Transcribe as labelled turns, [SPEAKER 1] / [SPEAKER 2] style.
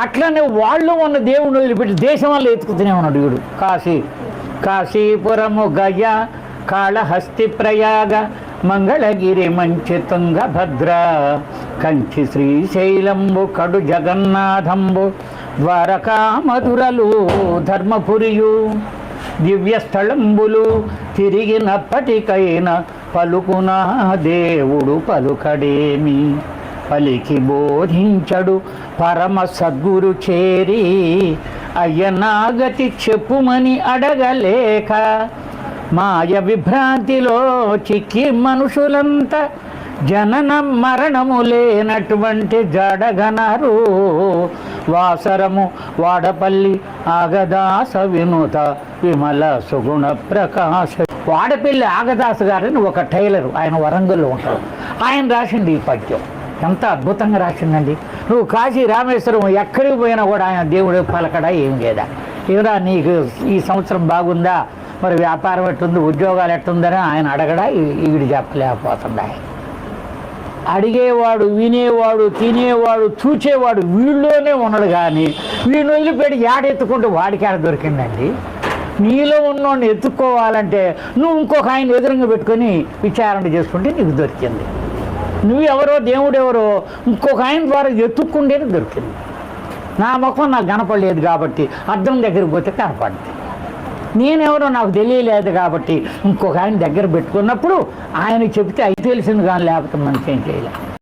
[SPEAKER 1] అట్లనే వాళ్ళు ఉన్న దేవుని వదిలిపెట్టి దేశం వల్ల ఎత్తుకుతూనే ఉన్నాడు వీడు. కాశీపురము గయ కాళహస్తి ప్రయాగ మంగళగిరి మంచి తుంగభద్ర కంచి శ్రీశైలంబు కడు జగన్నాథంబు ద్వారకా మధురలు ధర్మపురియు దివ్య స్థలంబులు తిరిగినప్పటికైన పలుకునా దేవుడు పలుకడేమి పలికి బోధించడు పరమ సద్గురు చేరి అయ్యనాగతి చెప్పుమని అడగలేక మాయ విభ్రాంతిలో చిక్కి మనుషులంతా జనన మరణము లేనటువంటి జడగనరు వాసరము వాడపల్లి ఆగదాస వినుత విమల సుగుణ ప్రకాశ. వాడపల్లి ఆగదాస గారిని ఒక టైలరు, ఆయన వరంగల్లో ఉంటాడు. ఆయన రాసింది ఈ పద్యం. ఎంత అద్భుతంగా రాసిందండి. నువ్వు కాశీ రామేశ్వరం ఎక్కడికి పోయినా కూడా ఆయన దేవుడు పలకడా ఏం లేదా, ఏరా నీకు ఈ సంవత్సరం బాగుందా, మరి వ్యాపారం ఎట్టుంది, ఉద్యోగాలు ఎట్టుందని ఆయన అడగడా ఈవిడ చెప్పలేకపోతుందా. అడిగేవాడు, వినేవాడు, తినేవాడు, చూచేవాడు వీళ్ళలోనే ఉన్నాడు. కానీ వీడిని వదిలిపెట్టి ఏడెత్తుకుంటూ వాడికి ఆడ దొరికిందండి. నీలో ఉన్నోడిని ఎత్తుక్కోవాలంటే నువ్వు ఇంకొక ఆయన ఎదురుగా పెట్టుకొని విచారణ చేసుకుంటే నీకు దొరికింది. నువ్వెవరో దేవుడెవరో ఇంకొక ఆయన ద్వారా ఎత్తుక్కుంటేనే దొరికింది. నా ముఖం నాకు కనపడలేదు కాబట్టి అద్దం దగ్గరికి పోతే కనపడింది. నేనెవరో నాకు తెలియలేదు కాబట్టి ఇంకొక ఆయన దగ్గర పెట్టుకున్నప్పుడు ఆయన చెప్తే అయి తెలిసింది కానీ లేకపోతే మనకి ఏం చేయలేదు.